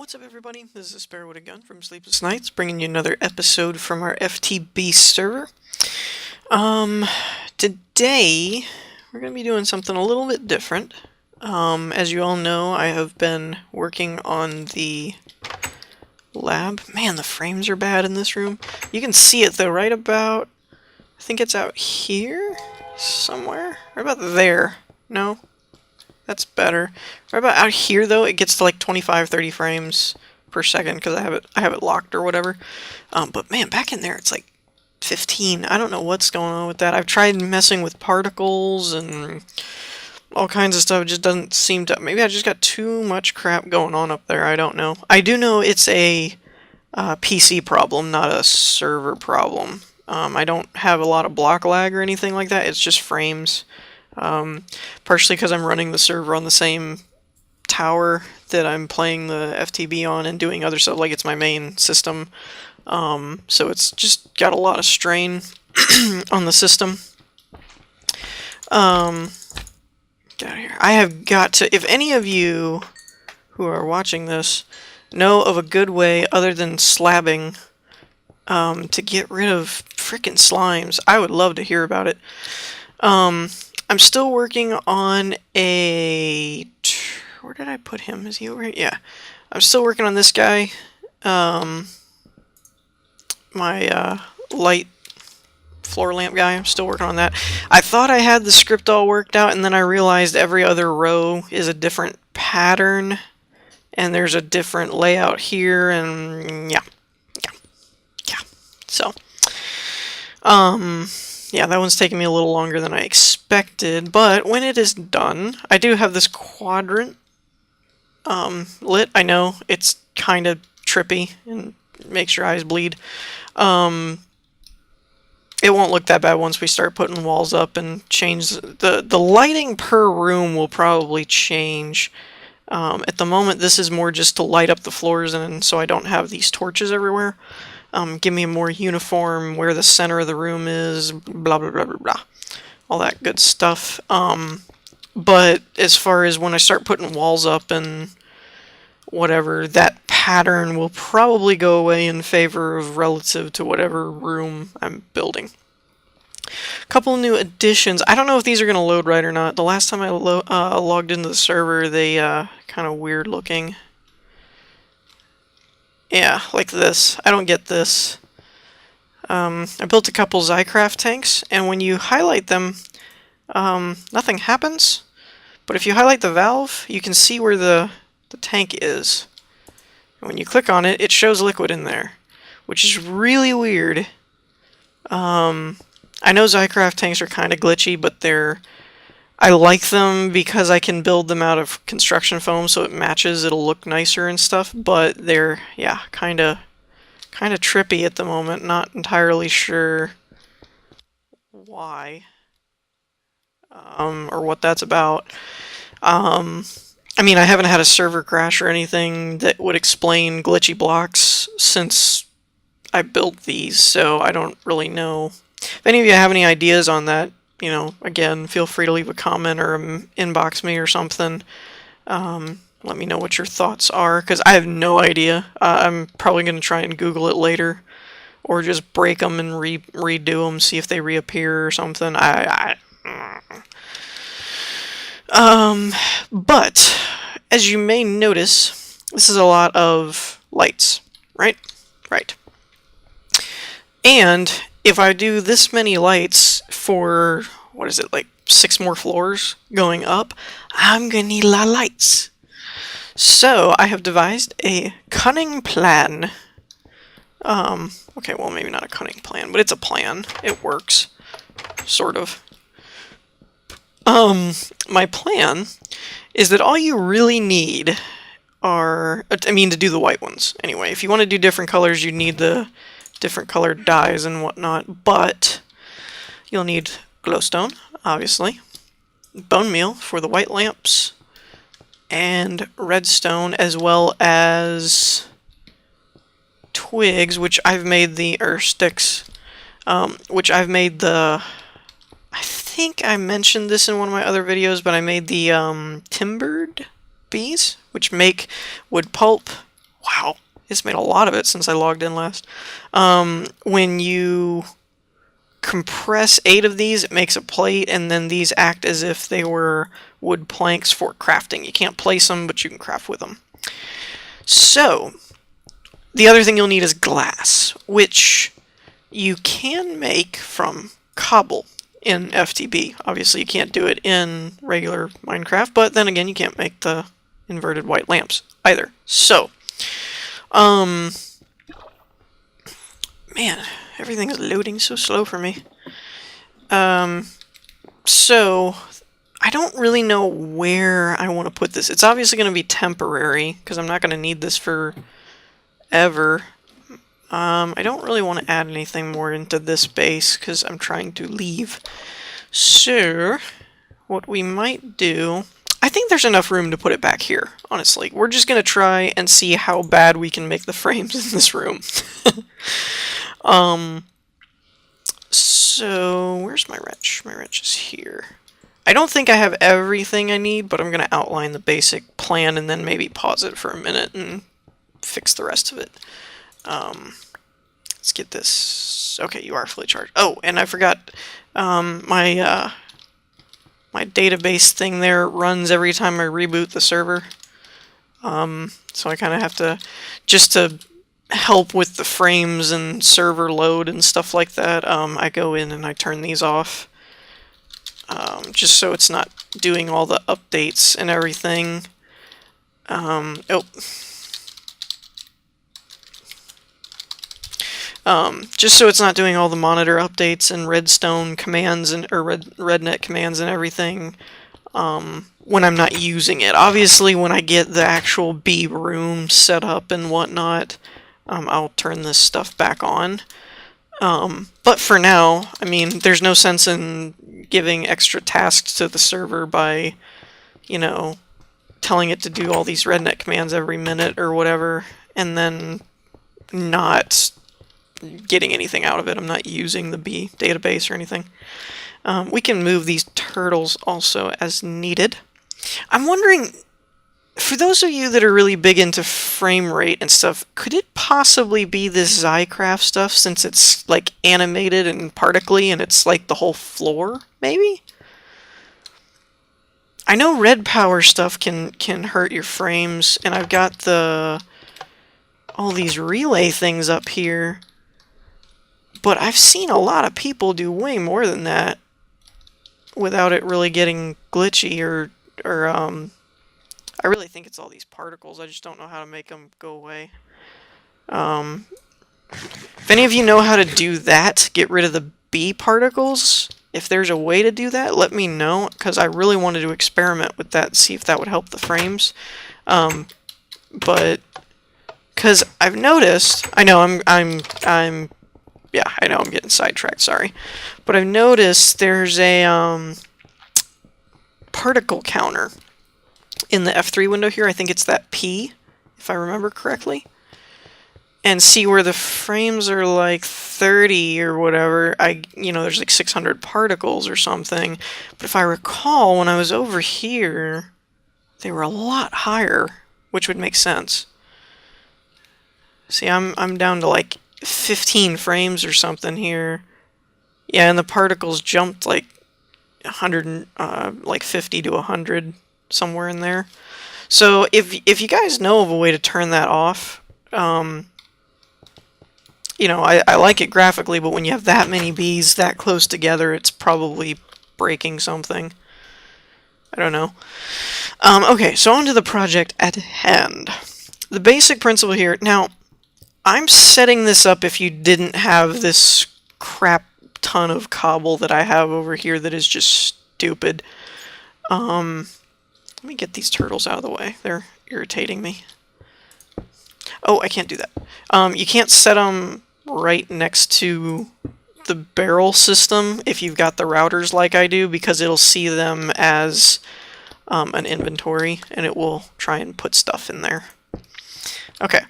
What's up, everybody? This is Sparrow with a Gun from Sleepless Nights, bringing you another episode from our FTB server. Today we're going to be doing something a little bit different. As you all know, I have been working on the lab. Man, the frames are bad in this room. You can see it though, right about, I think it's out here somewhere, right about there. No? That's better. Right about out here, though, it gets to like 25-30 frames per second because I have it locked or whatever. But man, back in there, it's like 15. I don't know what's going on with that. I've tried messing with particles and all kinds of stuff. It just doesn't seem to. Maybe I just got too much crap going on up there. I don't know. I do know it's a PC problem, not a server problem. I don't have a lot of block lag or anything like that. It's just frames. Partially because I'm running the server on the same tower that I'm playing the FTB on and doing other stuff, like it's my main system. So it's just got a lot of strain on the system. Get out of here. I have got to, if any of you who are watching this know of a good way other than slabbing to get rid of frickin' slimes, I would love to hear about it. I'm still working on a... Where did I put him? Is he over here? Yeah. I'm still working on this guy. My light floor lamp guy. I'm still working on that. I thought I had the script all worked out, and then I realized every other row is a different pattern. And there's a different layout here, and yeah. So, yeah, that one's taking me a little longer than I expected, but when it is done, I do have this quadrant lit. I know it's kind of trippy and makes your eyes bleed. It won't look that bad once we start putting walls up and change the lighting per room will probably change. At the moment, this is more just to light up the floors and so I don't have these torches everywhere. Give me a more uniform where the center of the room is, blah, blah, blah, blah, blah. All that good stuff. But as far as when I start putting walls up and whatever, that pattern will probably go away in favor of relative to whatever room I'm building. A couple new additions. I don't know if these are going to load right or not. The last time I logged into the server, they kind of weird looking. Yeah, like this. I don't get this. I built a couple Zycraft tanks, and when you highlight them, nothing happens. But if you highlight the valve, you can see where the tank is. And when you click on it, it shows liquid in there, which is really weird. I know Zycraft tanks are kind of glitchy, but I like them because I can build them out of construction foam so it matches, it'll look nicer and stuff, but they're, yeah, kind of trippy at the moment. Not entirely sure why or what that's about. I mean, I haven't had a server crash or anything that would explain glitchy blocks since I built these, so I don't really know. If any of you have any ideas on that, you know, again, feel free to leave a comment or inbox me or something. Let me know what your thoughts are, because I have no idea. I'm probably going to try and Google it later, or just break them and redo them, see if they reappear or something. But, as you may notice, this is a lot of lights, right? Right. And if I do this many lights for, what is it, like 6 more floors going up, I'm gonna need a lot of lights. So I have devised a cunning plan. Okay, well, maybe not a cunning plan, but it's a plan. It works, sort of. My plan is that all you really need are, I mean, to do the white ones. Anyway, if you want to do different colors, you need the different colored dyes and whatnot, but you'll need glowstone, obviously, bone meal for the white lamps, and redstone, as well as twigs, which I've made or sticks, which I've made I think I mentioned this in one of my other videos, but I made the timbered bees, which make wood pulp, Wow, it's made a lot of it since I logged in last. When you compress 8 of these, it makes a plate, and then these act as if they were wood planks for crafting. You can't place them, but you can craft with them. So, the other thing you'll need is glass, which you can make from cobble in FTB. Obviously, you can't do it in regular Minecraft, but then again, you can't make the inverted white lamps either. So, man, everything is loading so slow for me. So, I don't really know where I want to put this. It's obviously going to be temporary, because I'm not going to need this for ever. I don't really want to add anything more into this base, because I'm trying to leave. So, what we might do... I think there's enough room to put it back here, honestly. We're just going to try and see how bad we can make the frames in this room. So, where's my wrench? My wrench is here. I don't think I have everything I need, but I'm going to outline the basic plan and then maybe pause it for a minute and fix the rest of it. Let's get this... Okay, you are fully charged. Oh, and I forgot, my database thing there runs every time I reboot the server. So I kind of have to, just to help with the frames and server load and stuff like that, I go in and I turn these off. Just so it's not doing all the updates and everything. Just so it's not doing all the monitor updates and redstone commands and or rednet commands and everything when I'm not using it. Obviously, when I get the actual B room set up and whatnot, I'll turn this stuff back on. But for now, I mean, there's no sense in giving extra tasks to the server by, you know, telling it to do all these rednet commands every minute or whatever, and then not getting anything out of it. I'm not using the B database or anything. We can move these turtles also as needed. I'm wondering, for those of you that are really big into frame rate and stuff, could it possibly be this Zycraft stuff, since it's like animated and particly and it's like the whole floor, maybe? I know red power stuff can hurt your frames, and I've got all these relay things up here, but I've seen a lot of people do way more than that without it really getting glitchy or I really think it's all these particles. I just don't know how to make them go away. If any of you know how to do that, get rid of the B particles, if there's a way to do that, let me know, because I really wanted to experiment with that and see if that would help the frames. But because I've noticed, I know yeah, I know I'm getting sidetracked, sorry. But I've noticed there's a particle counter in the F3 window here. I think it's that P, if I remember correctly. And see where the frames are like 30 or whatever, there's like 600 particles or something. But if I recall, when I was over here, they were a lot higher, which would make sense. See, I'm down to like 15 frames or something here. Yeah, and the particles jumped like 100, like 50 to 100, somewhere in there. So if you guys know of a way to turn that off, I like it graphically, but when you have that many bees that close together, it's probably breaking something. I don't know. Okay, so on to the project at hand. The basic principle here. Now, I'm setting this up if you didn't have this crap ton of cobble that I have over here that is just stupid. Let me get these turtles out of the way. They're irritating me. Oh, I can't do that. You can't set them right next to the barrel system if you've got the routers like I do, because it'll see them as an inventory and it will try and put stuff in there. Okay,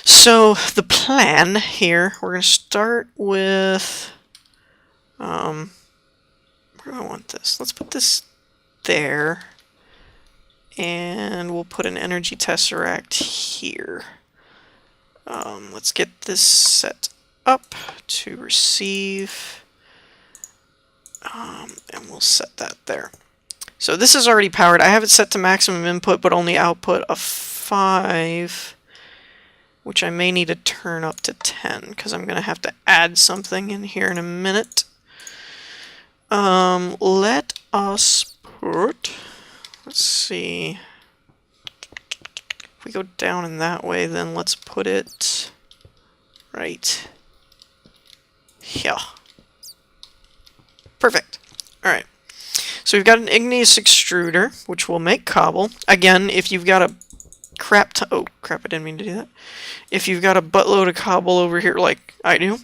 so the plan here, we're going to start with, where do I want this? Let's put this there, and we'll put an energy tesseract here. Let's get this set up to receive, and we'll set that there. So this is already powered. I have it set to maximum input, but only output of 5, which I may need to turn up to 10, because I'm going to have to add something in here in a minute. Let us put, let's see, if we go down in that way, then let's put it right here. Perfect. Alright. So we've got an igneous extruder, which will make cobble. Again, if you've got a oh crap, I didn't mean to do that. If you've got a buttload of cobble over here like I do,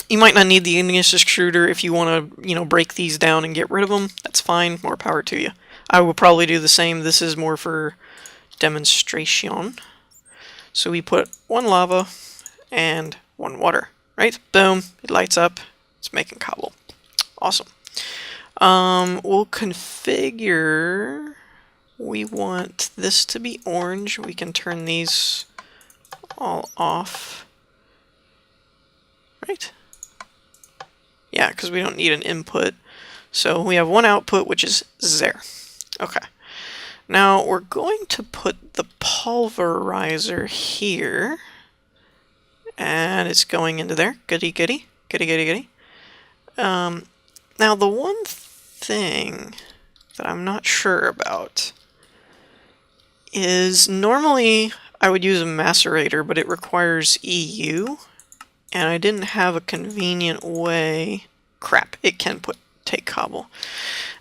you might not need the igneous extruder. If you want to, break these down and get rid of them, that's fine. More power to you. I will probably do the same. This is more for demonstration. So we put 1 lava and 1 water, right? Boom, it lights up. It's making cobble. Awesome. We'll configure, we want this to be orange. We can turn these all off, right? Yeah, because we don't need an input. So we have 1 output, which is there. Okay. Now we're going to put the pulverizer here, and it's going into there. Goody, goody, goody, goody, goody. Now the one thing that I'm not sure about is normally I would use a macerator, but it requires EU, and I didn't have a convenient way. Crap, it can take cobble.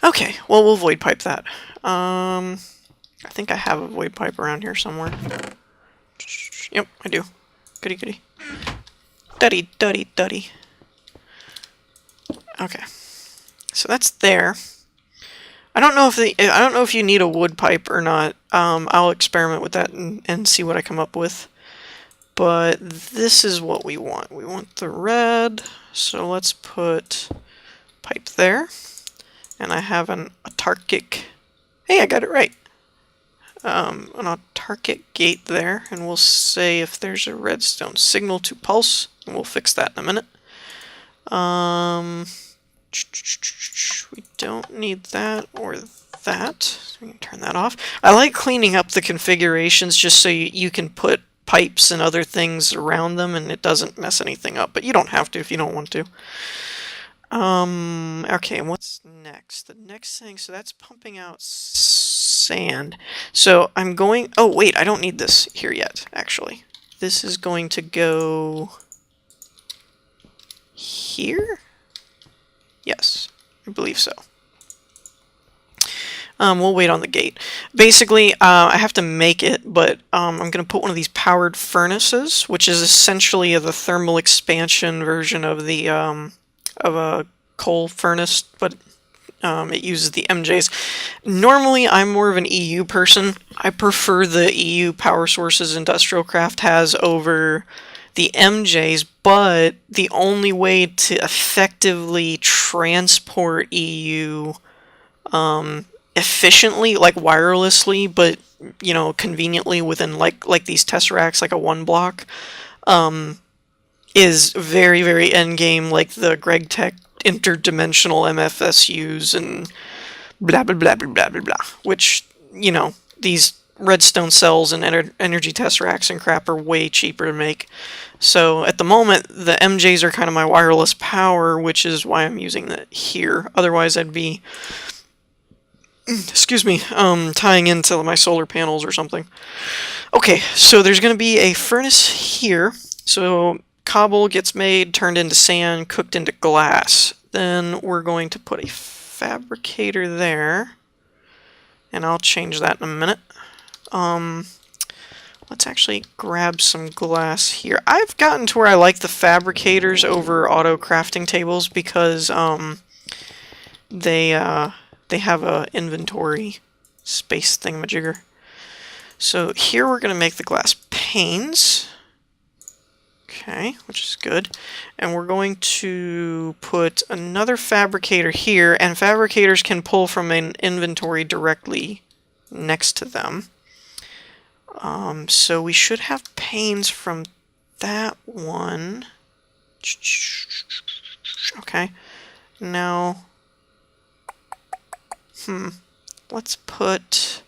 Okay, well, we'll void pipe that. I think I have a void pipe around here somewhere. Yep, I do. Goody goody. Duddy, duddy, duddy. Okay. So that's there. I don't know if you need a wood pipe or not. I'll experiment with that and see what I come up with. But this is what we want. We want the red. So let's put pipe there. And I have an autarkic. Hey, I got it right. An autarkic gate there, and we'll say if there's a redstone signal to pulse, and we'll fix that in a minute. We don't need that or that, so we can turn that off. I like cleaning up the configurations just so you can put pipes and other things around them and it doesn't mess anything up, but you don't have to if you don't want to. Okay, and what's next? The next thing, so that's pumping out sand. So I'm going, oh wait, I don't need this here yet, actually. This is going to go here? Yes, I believe so. We'll wait on the gate. Basically, I have to make it, but I'm going to put one of these powered furnaces, which is essentially the thermal expansion version of the of a coal furnace, but it uses the MJs. Normally, I'm more of an EU person. I prefer the EU power sources Industrial Craft has over the MJs, but the only way to effectively transport EU efficiently, like wirelessly, but conveniently within like these tesseracts, like a 1 block, is very, very endgame, like the Greg Tech interdimensional MFSUs and blah blah blah blah blah blah blah, which these redstone cells and energy tesseracts and crap are way cheaper to make. So at the moment, the MJs are kind of my wireless power, which is why I'm using that here. Otherwise, I'd be, excuse me, tying into my solar panels or something. Okay, so there's going to be a furnace here. So cobble gets made, turned into sand, cooked into glass. Then we're going to put a fabricator there. And I'll change that in a minute. Let's actually grab some glass here. I've gotten to where I like the fabricators over auto crafting tables because they have a inventory space thingamajigger. So here we're going to make the glass panes. Okay, which is good. And we're going to put another fabricator here, and fabricators can pull from an inventory directly next to them. So we should have panes from that one. Okay. Now, let's put...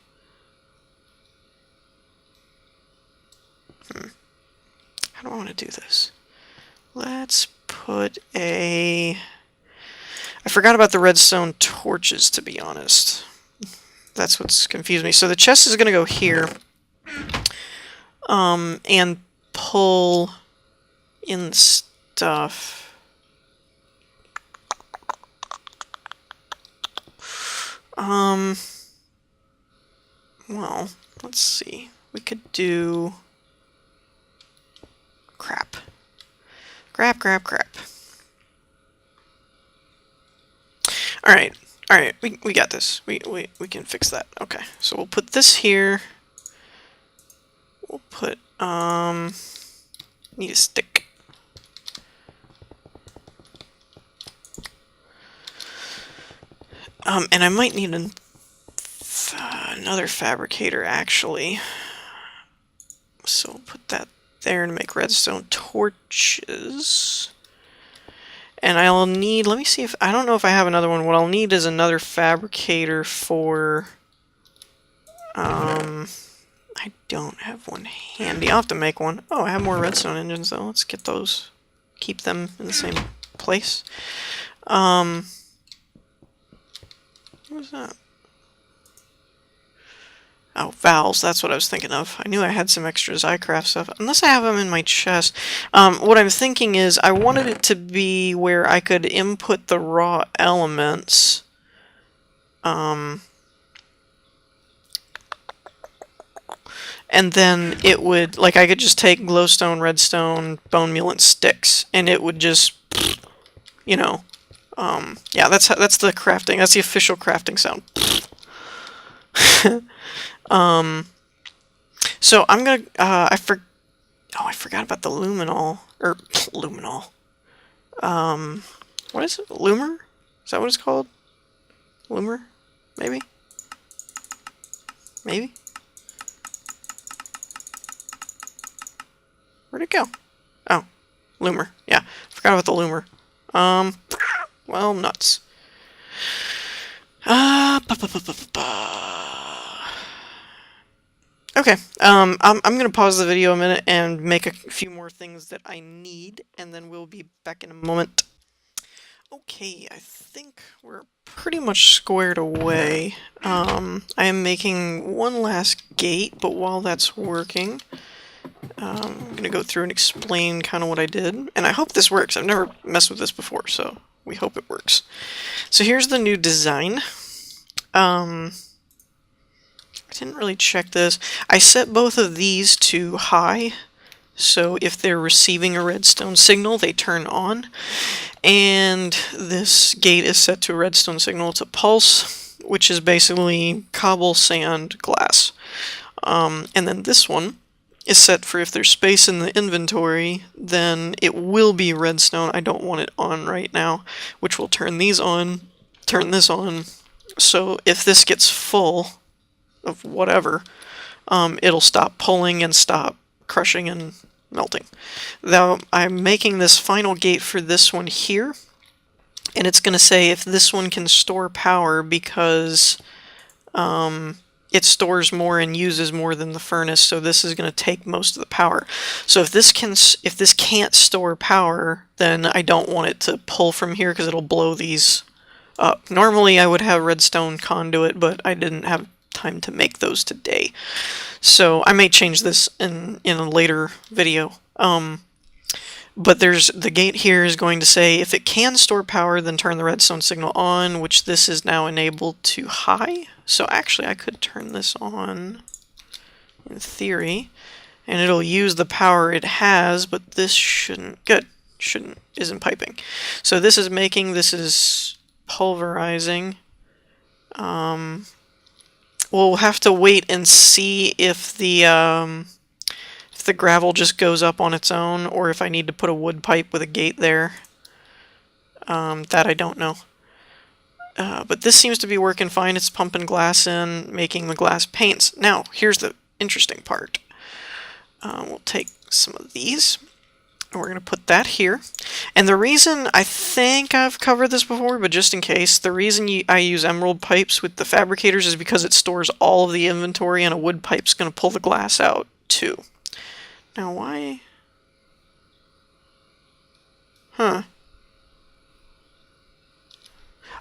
How do I want to do this? Let's put a... I forgot about the redstone torches, to be honest. That's what's confused me. So the chest is going to go here. And pull in stuff. Well, let's see. We could do... Crap. Crap. Alright, we got this. We can fix that. Okay, so we'll put this here. We'll put, need a stick. And I might need another fabricator, actually. So we'll put that there to make redstone torches. And I'll need, let me see if, I don't know if I have another one. What I'll need is another fabricator for, I don't have one handy. I'll have to make one. Oh, I have more redstone engines though. Let's get those. Keep them in the same place. What was that? Oh, valves, that's what I was thinking of. I knew I had some extra Zycraft stuff, unless I have them in my chest. What I'm thinking is, I wanted it to be where I could input the raw elements. And then it would, like, I could just take glowstone, redstone, bone meal, and sticks, and it would just, you know, yeah, that's the crafting, that's the official crafting sound. So I'm gonna, I forgot about the luminol, or luminol. What is it? Loomer? Is that what it's called? Loomer? Maybe? Maybe? Where'd it go? Oh, loomer. Yeah, forgot about the loomer. Well, nuts. Okay, I'm gonna pause the video a minute and make a few more things that I need, and then we'll be back in a moment. Okay, I think we're pretty much squared away. I am making one last gate, but while that's working, I'm gonna go through and explain kind of what I did, and I hope this works. I've never messed with this before, so we hope it works. So here's the new design. I didn't really check this. I set both of these to high, so if they're receiving a redstone signal, they turn on. And this gate is set to a redstone signal to pulse, which is basically cobble, sand, glass. And then this one is set for if there's space in the inventory, then it will be redstone. I don't want it on right now, which will turn these on, turn this on. So if this gets full of whatever, it'll stop pulling and stop crushing and melting. Now I'm making this final gate for this one here, and it's going to say if this one can store power because it stores more and uses more than the furnace, so this is going to take most of the power. So if this can't store power, then I don't want it to pull from here because it'll blow these up. Normally I would have redstone conduit, but I didn't have time to make those today. So I may change this in a later video. But there's the gate here is going to say if it can store power, then turn the redstone signal on, which this is now enabled to high. So actually I could turn this on in theory, and it'll use the power it has, but this isn't piping. So this is making, this is pulverizing. We'll have to wait and see if the gravel just goes up on its own, or if I need to put a wood pipe with a gate there. That I don't know. But this seems to be working fine. It's pumping glass in, making the glass paints. Now, here's the interesting part. We'll take some of these, And we're going to put that here. And the reason, I think I've covered this before, but just in case, the reason I use emerald pipes with the fabricators is because it stores all of the inventory, and a wood pipe's going to pull the glass out too. Now why? Huh.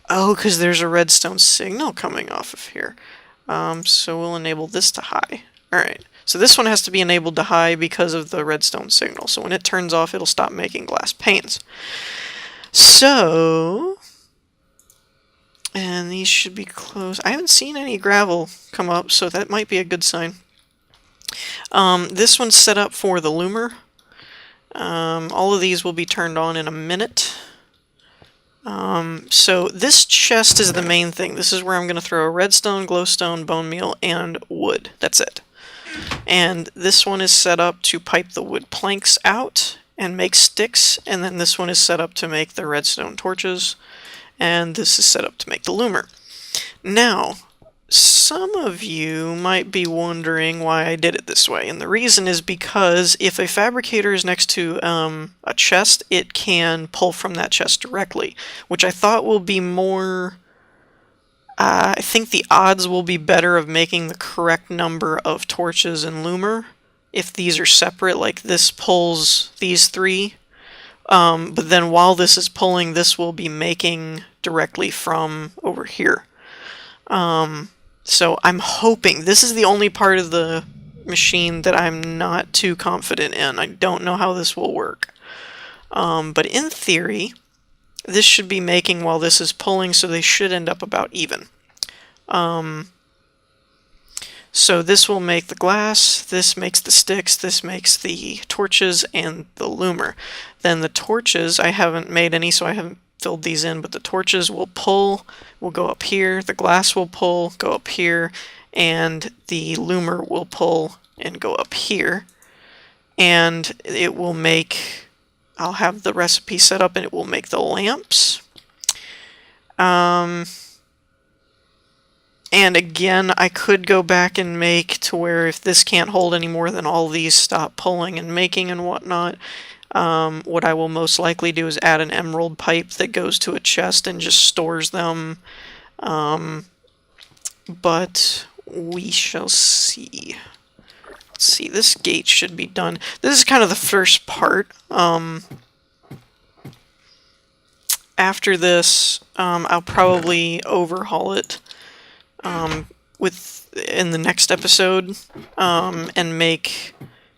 Oh, because there's a redstone signal coming off of here. So we'll enable this to high. Alright, so this one has to be enabled to high because of the redstone signal. So when it turns off, it'll stop making glass panes. So, and these should be closed. I haven't seen any gravel come up, so that might be a good sign. This one's set up for the loomer. All of these will be turned on in a minute. So this chest is the main thing. This is where I'm going to throw a redstone, glowstone, bone meal, and wood. That's it. And this one is set up to pipe the wood planks out and make sticks, and then this one is set up to make the redstone torches, and this is set up to make the loomer. Now, some of you might be wondering why I did it this way, and the reason is because if a fabricator is next to a chest, it can pull from that chest directly, which I thought will be more... I think the odds will be better of making the correct number of torches and loomer if these are separate, like this pulls these three. But then while this is pulling, this will be making directly from over here. So I'm hoping, this is the only part of the machine that I'm not too confident in. I don't know how this will work. But in theory, this should be making while this is pulling, so they should end up about even. So this will make the glass, this makes the sticks, this makes the torches and the loomer. Then the torches, I haven't made any, so I haven't filled these in, but the torches will pull, will go up here, the glass will pull, go up here, and the loomer will pull and go up here. And it will make, I'll have the recipe set up and it will make the lamps. And again, I could go back and make to where if this can't hold any more, then all these stop pulling and making and whatnot. What I will most likely do is add an emerald pipe that goes to a chest and just stores them. But we shall see. Let's see, this gate should be done. This is kind of the first part. After this, I'll probably overhaul it in the next episode, and make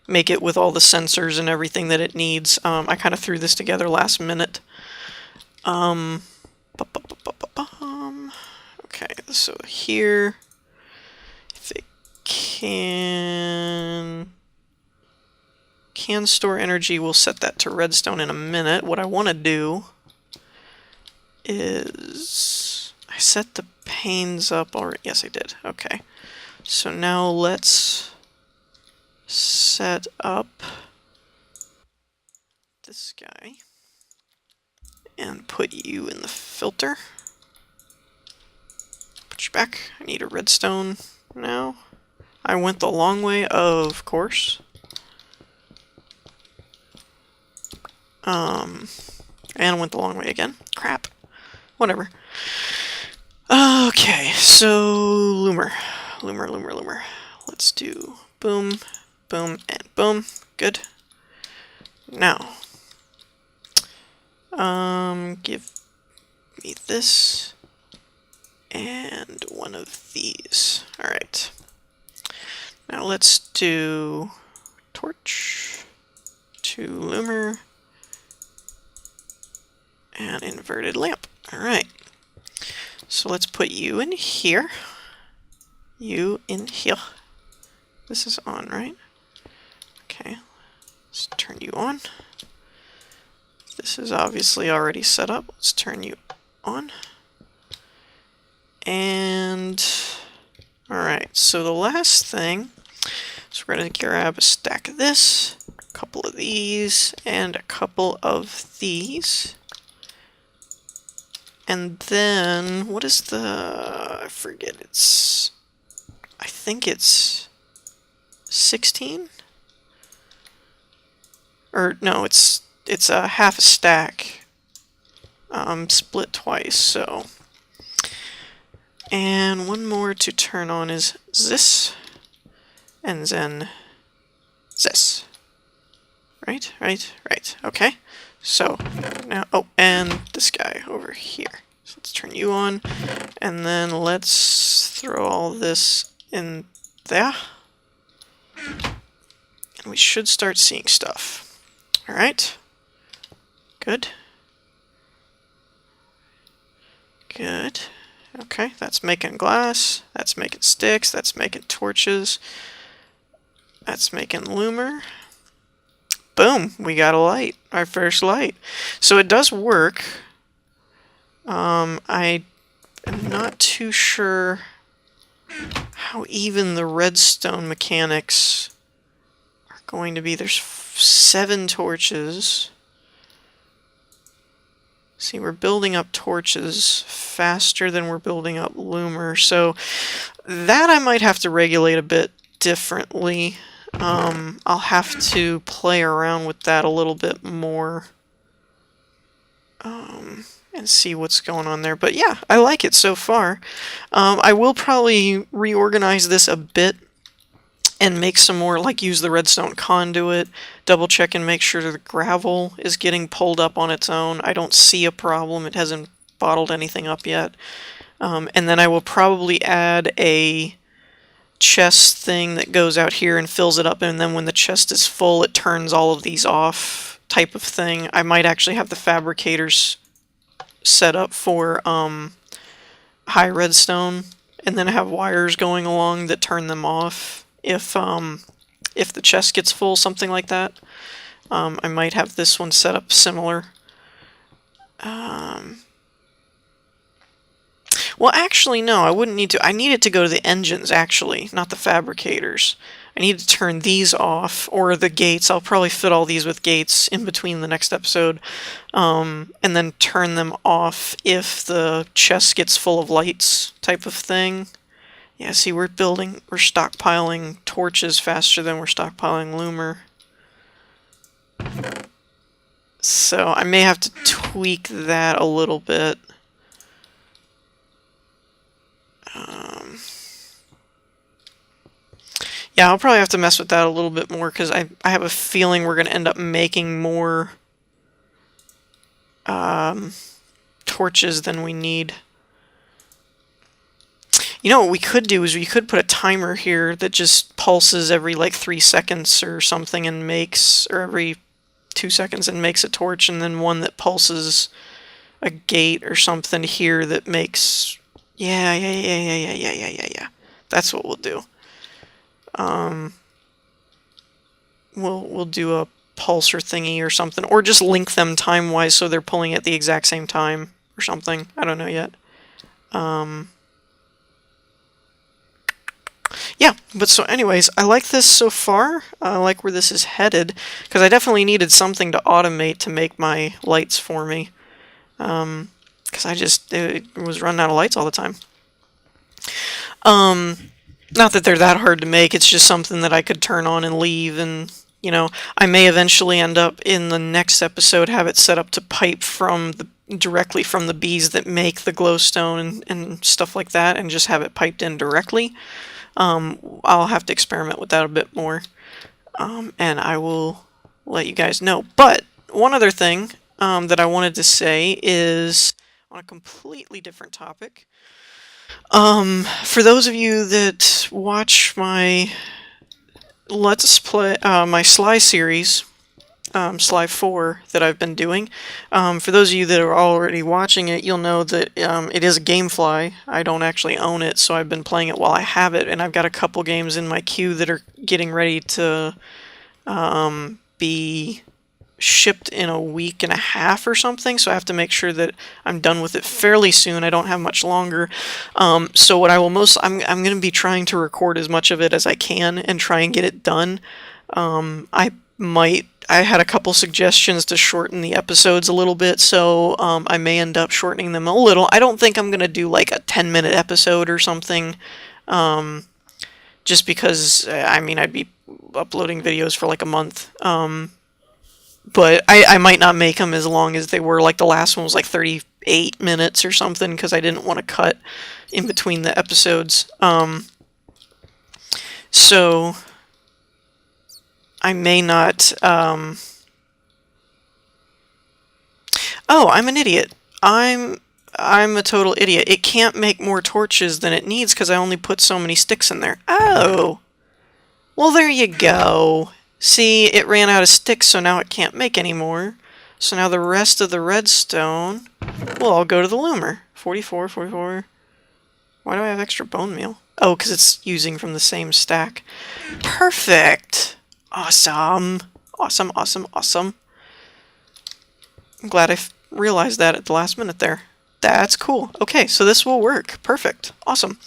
it with all the sensors and everything that it needs. I kind of threw this together last minute. Okay, so here, if it can store energy, we'll set that to redstone in a minute. What I want to do is, I set the panes up already. Yes, I did. Okay. So now let's set up this guy and put you in the filter. Put you back. I need a redstone now. I went the long way, of course. And I went the long way again. Crap. Whatever. Okay, so loomer. Let's do boom, boom, and boom. Good. Now, give me this and one of these. All right. Now let's do torch to loomer and inverted lamp. All right. So let's put you in here. You in here. This is on, right? Okay. Let's turn you on. This is obviously already set up. Let's turn you on. And alright, so the last thing is we're going to grab a stack of this, a couple of these, and a couple of these. And then, what is the, I forget, I think it's 16? or no, it's a half a stack, split twice, so. And one more to turn on is this, and then this. Right, okay. So, now, oh, and this guy over here. So let's turn you on, and then let's throw all this in there. And we should start seeing stuff. Alright. Good. Good. Okay, that's making glass, that's making sticks, that's making torches, that's making loomer. Boom, we got a light, our first light. So it does work. I am not too sure how even the redstone mechanics are going to be. There's 7 torches. See, we're building up torches faster than we're building up loomer, so that I might have to regulate a bit differently. I'll have to play around with that a little bit more and see what's going on there. But yeah, I like it so far. I will probably reorganize this a bit and make some more, like use the redstone conduit, double check and make sure the gravel is getting pulled up on its own. I don't see a problem. It hasn't bottled anything up yet. And then I will probably add a chest thing that goes out here and fills it up, and then when the chest is full it turns all of these off type of thing. I might actually have the fabricators set up for high redstone and then have wires going along that turn them off if the chest gets full, something like that. I might have this one set up similar. Well, actually, no, I wouldn't need to. I need it to go to the engines, actually, not the fabricators. I need to turn these off, or the gates. I'll probably fit all these with gates in between the next episode, and then turn them off if the chest gets full of lights type of thing. Yeah, see, we're stockpiling torches faster than we're stockpiling loomer. So I may have to tweak that a little bit. Yeah, I'll probably have to mess with that a little bit more, because I have a feeling we're going to end up making more torches than we need. You know what we could do is we could put a timer here that just pulses every like 3 seconds or something and makes, or every 2 seconds and makes a torch, and then one that pulses a gate or something here that makes... Yeah. That's what we'll do. We'll do a pulsar thingy or something, or just link them time-wise so they're pulling at the exact same time or something. I don't know yet. Yeah, but so anyways, I like this so far. I like where this is headed, because I definitely needed something to automate to make my lights for me. Because it was running out of lights all the time. Not that they're that hard to make, it's just something that I could turn on and leave, and, you know, I may eventually end up in the next episode have it set up to pipe directly from the bees that make the glowstone and stuff like that, and just have it piped in directly. I'll have to experiment with that a bit more, and I will let you guys know. But one other thing that I wanted to say is on a completely different topic. For those of you that watch my Let's Play, my Sly series, Sly 4 that I've been doing, for those of you that are already watching it, you'll know that it is a GameFly. I don't actually own it, so I've been playing it while I have it, and I've got a couple games in my queue that are getting ready to be shipped in a week and a half or something, so I have to make sure that I'm done with it fairly soon. I don't have much longer. So what I'm going to be trying to record as much of it as I can and try and get it done. I had a couple suggestions to shorten the episodes a little bit, so I may end up shortening them a little. I don't think I'm going to do like a 10-minute episode or something, just because, I mean, I'd be uploading videos for like a month. but I might not make them as long as they were. Like the last one was like 38 minutes or something because I didn't want to cut in between the episodes. So I may not. Oh, I'm an idiot. I'm a total idiot. It can't make more torches than it needs because I only put so many sticks in there. Oh, well there you go. See, it ran out of sticks, so now it can't make any more. So now the rest of the redstone will all go to the loomer. 44, 44. Why do I have extra bone meal? Oh, because it's using from the same stack. Perfect! Awesome! Awesome, awesome, awesome. I'm glad I realized that at the last minute there. That's cool. Okay, so this will work. Perfect. Awesome.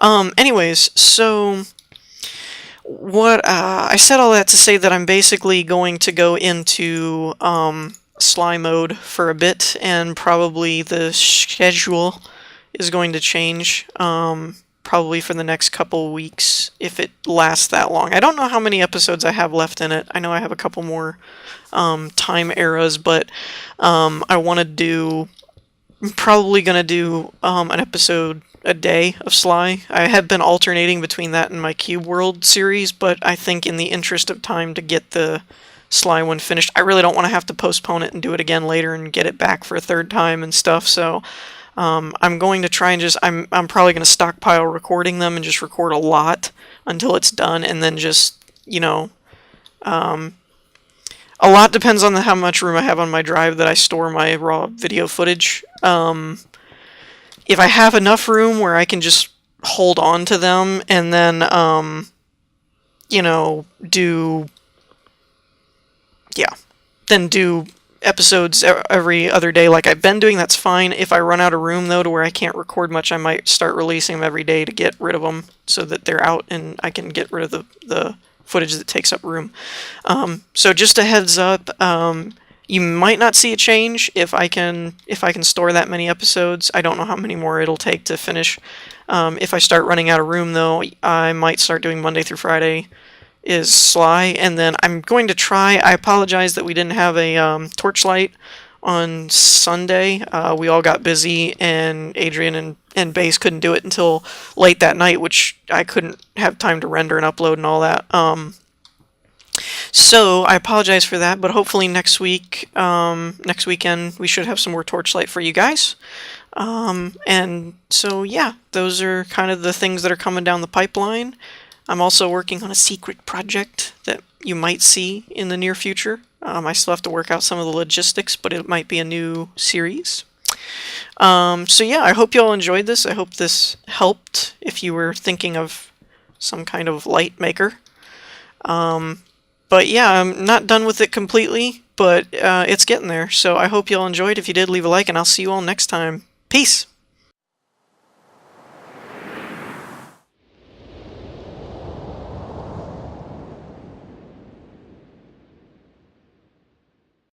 Anyways, so what I said all that to say that I'm basically going to go into Sly mode for a bit, and probably the schedule is going to change probably for the next couple weeks if it lasts that long. I don't know how many episodes I have left in it. I know I have a couple more time eras, but I want to do, I'm probably going to do an episode a day of Sly. I have been alternating between that and my Cube World series, but I think in the interest of time to get the Sly one finished, I really don't want to have to postpone it and do it again later and get it back for a third time and stuff, so I'm going to try and just, I'm probably going to stockpile recording them and just record a lot until it's done, and then just, you know, a lot depends on how much room I have on my drive that I store my raw video footage. If I have enough room where I can just hold on to them and then, you know, do episodes every other day like I've been doing, that's fine. If I run out of room, though, to where I can't record much, I might start releasing them every day to get rid of them so that they're out and I can get rid of the footage that takes up room. So just a heads up, you might not see a change if I can store that many episodes. I don't know how many more it'll take to finish. If I start running out of room, though, I might start doing Monday through Friday is Sly, and then I'm going to try, I apologize that we didn't have a torchlight on Sunday. We all got busy, and Adrian and Base couldn't do it until late that night, which I couldn't have time to render and upload and all that. So I apologize for that, but hopefully next weekend, we should have some more torchlight for you guys. And so yeah, those are kind of the things that are coming down the pipeline. I'm also working on a secret project that you might see in the near future. I still have to work out some of the logistics, but it might be a new series. So yeah, I hope you all enjoyed this. I hope this helped if you were thinking of some kind of light maker. But yeah, I'm not done with it completely, but it's getting there. So I hope you all enjoyed. If you did, leave a like, and I'll see you all next time. Peace!